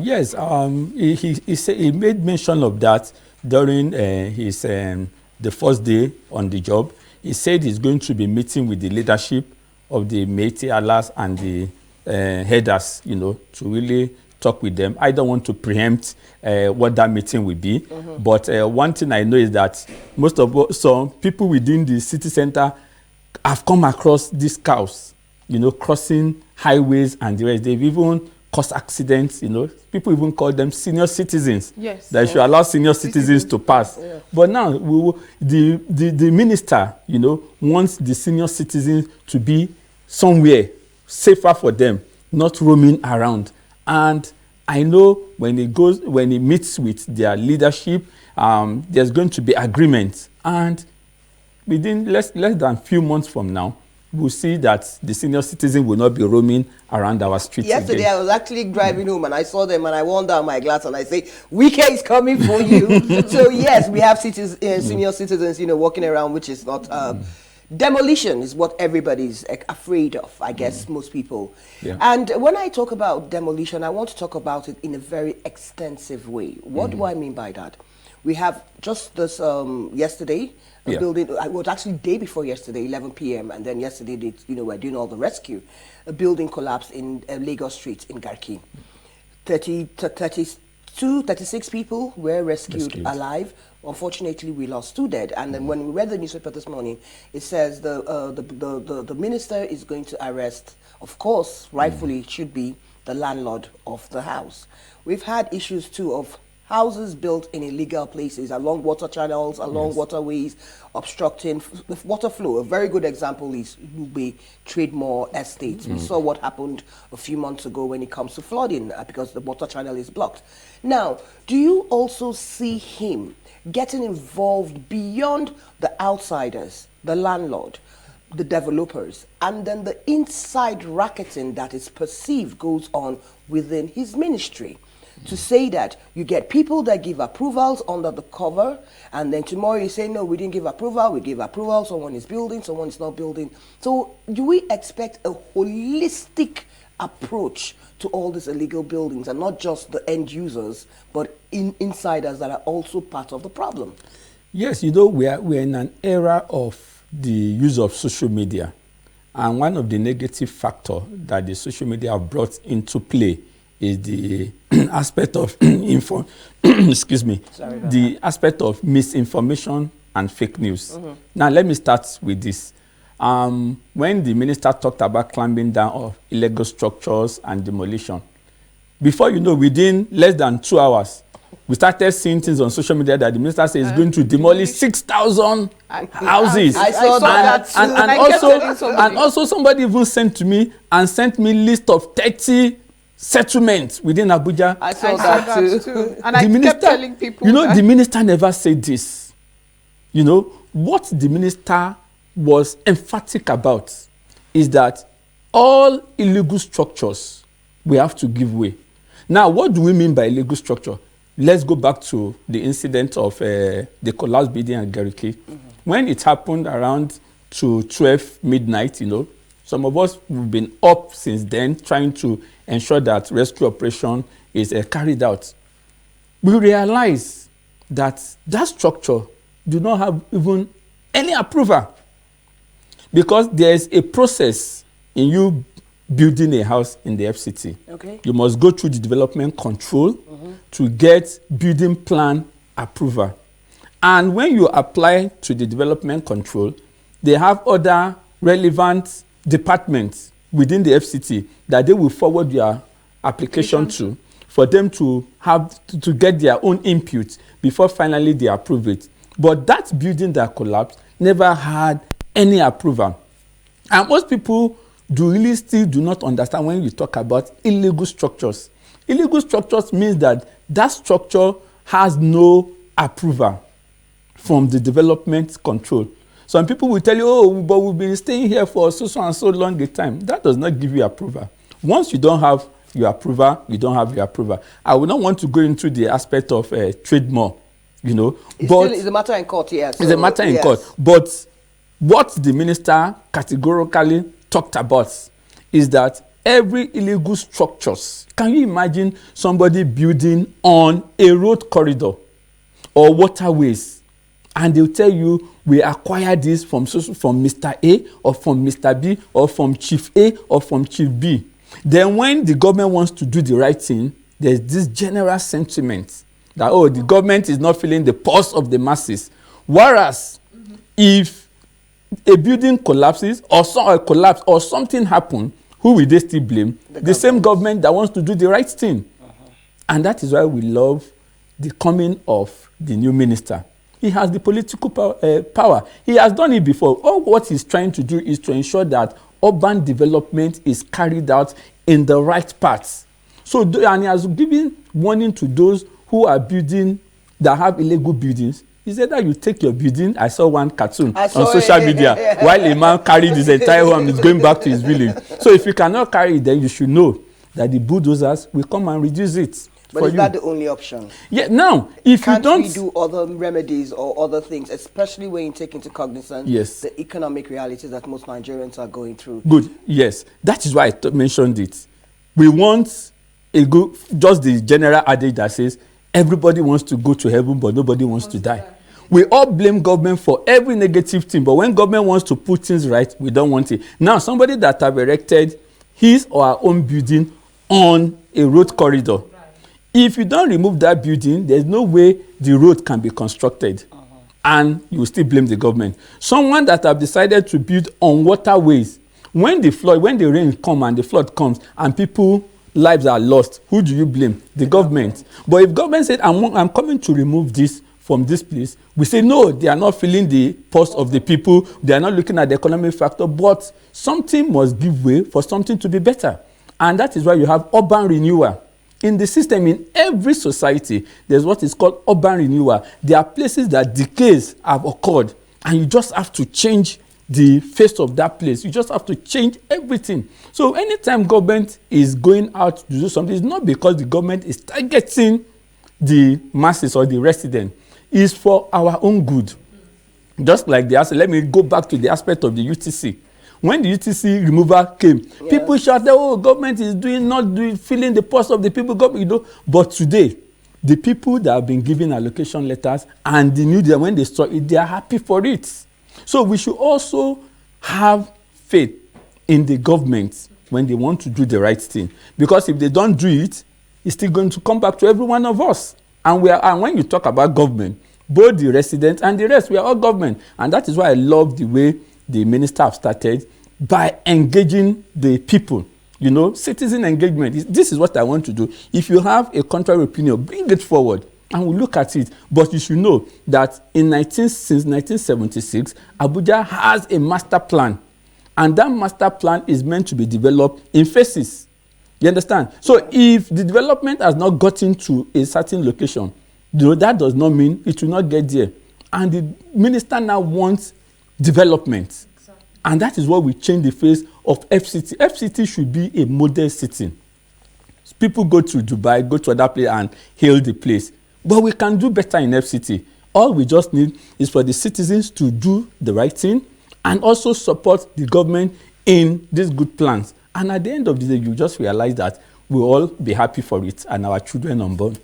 Yes, he made mention of that during his the first day on the job. He said he's going to be meeting with the leadership of the Métis Alas and the headers, to really talk with them. I don't want to preempt what that meeting will be, but one thing I know is that some people within the city center have come across these cows, crossing highways and the rest. They've even cause accidents, people even call them senior citizens. Yes. That should allow senior citizens to pass. Yeah. But now the minister, wants the senior citizens to be somewhere safer for them, not roaming around. And I know when he meets with their leadership, there's going to be agreement. And within less than a few months from now, we'll see that the senior citizen will not be roaming around our streets. Yesterday, again. I was actually driving home and I saw them and I won down my glass and I say, Wike is coming for you. So yes, we have senior citizens, walking around, which is not... Demolition is what everybody's afraid of, I guess, most people. Yeah. And when I talk about demolition, I want to talk about it in a very extensive way. What do I mean by that? We have just this yesterday, a building, it was actually day before yesterday, 11 p.m. And then yesterday, we're doing all the rescue. A building collapsed in Lagos Street in Garki. 36 people were rescued alive. Unfortunately, we lost 2 dead. And then when we read the newspaper this morning, it says the minister is going to arrest, of course, rightfully it should be the landlord of the house. We've had issues too of houses built in illegal places, along water channels, along waterways, obstructing the water flow. A very good example is Lugbe Trademore Estate. We saw what happened a few months ago when it comes to flooding because the water channel is blocked. Now, do you also see him getting involved beyond the outsiders, the landlord, the developers, and then the inside racketing that is perceived goes on within his ministry? To say that you get people that give approvals under the cover, and then tomorrow you say, no, we didn't give approval, we gave approval, someone is building, someone is not building. So do we expect a holistic approach to all these illegal buildings, and not just the end users, but insiders that are also part of the problem? Yes, we're in an era of the use of social media. And one of the negative factors that the social media have brought into play is the aspect of aspect of misinformation and fake news. Now, let me start with this. When the minister talked about clamping down of illegal structures and demolition, before within less than 2 hours, we started seeing things on social media that the minister says is going to demolish 6,000 houses. I saw that too. And also somebody even sent me list of 30 settlements within Abuja. I saw that too. And I kept telling people the minister never said this. What the minister was emphatic about is that all illegal structures we have to give way. Now, what do we mean by illegal structure? Let's go back to the incident of the collapsed building at Gariki. When it happened around to 12 midnight, some of us have been up since then trying to ensure that rescue operation is carried out. We realize that structure do not have even any approval, because there is a process in you building a house in the FCT. Okay. You must go through the development control to get building plan approval. And when you apply to the development control, they have other relevant departments within the FCT that they will forward your application to, for them to have to get their own input before finally they approve it. But that building that collapsed never had any approval. And most people still do not understand when you talk about illegal structures. Illegal structures means that structure has no approval from the development control. Some people will tell you, oh, but we've been staying here for so and so long a time. That does not give you approval. Once you don't have your approval, you don't have your approval. I would not want to go into the aspect of Trademore, It's a matter in court, yes. It's a matter in court. But what the minister categorically talked about is that every illegal structures. Can you imagine somebody building on a road corridor or waterways, and they'll tell you, we acquired this from Mr. A or from Mr. B or from Chief A or from Chief B. Then when the government wants to do the right thing, there's this general sentiment that, oh, the government is not feeling the pulse of the masses. Whereas if a building collapses or something happens, who will they still blame? The same government that wants to do the right thing. And that is why we love the coming of the new minister. He has the political power. He has done it before. All what he's trying to do is to ensure that urban development is carried out in the right paths. So, and he has given warning to those who are building, that have illegal buildings. He said that you take your building. I saw one cartoon on social media while a man carried his entire home and is going back to his village. So if you cannot carry it, then you should know that the bulldozers will come and reduce it. But is that the only option? Yeah. Now, if you don't, we do other remedies or other things, especially when you take into cognizance the economic realities that most Nigerians are going through? Good. Yes, that is why I mentioned it. We want just the general adage that says everybody wants to go to heaven, but nobody wants to die. We all blame government for every negative thing, but when government wants to put things right, we don't want it. Now, somebody that have erected his or her own building on a road corridor, if you don't remove that building, there's no way the road can be constructed. And you will still blame the government. Someone that have decided to build on waterways, when the rain comes and the flood comes and people's lives are lost, who do you blame? The government. But if government said, I'm coming to remove this from this place, we say, no, they are not feeling the pulse of the people. They are not looking at the economic factor. But something must give way for something to be better. And that is why you have urban renewal. In the system, in every society, there's what is called urban renewal. There are places that decays have occurred, and you just have to change the face of that place. You just have to change everything. So anytime government is going out to do something, it's not because the government is targeting the masses or the residents. It's for our own good. Just like let me go back to the aspect of the UTC. When the UTC removal came, people shouted, oh, government is feeling the pulse of the people. But today, the people that have been given allocation letters and the new deal, when they saw it, they are happy for it. So we should also have faith in the government when they want to do the right thing. Because if they don't do it, it's still going to come back to every one of us. And when you talk about government, both the residents and the rest, we are all government. And that is why I love the way the minister have started by engaging the people. Citizen engagement. This is what I want to do. If you have a contrary opinion, bring it forward and we'll look at it. But you should know that since 1976, Abuja has a master plan. And that master plan is meant to be developed in phases. You understand? So if the development has not gotten to a certain location, that does not mean it will not get there. And the minister now wants development. Exactly. And that is what we change the face of FCT. FCT should be a model city. People go to Dubai, go to other places and hail the place. But we can do better in FCT. All we just need is for the citizens to do the right thing and also support the government in these good plans. And at the end of the day, you just realize that we'll all be happy for it and our children unborn.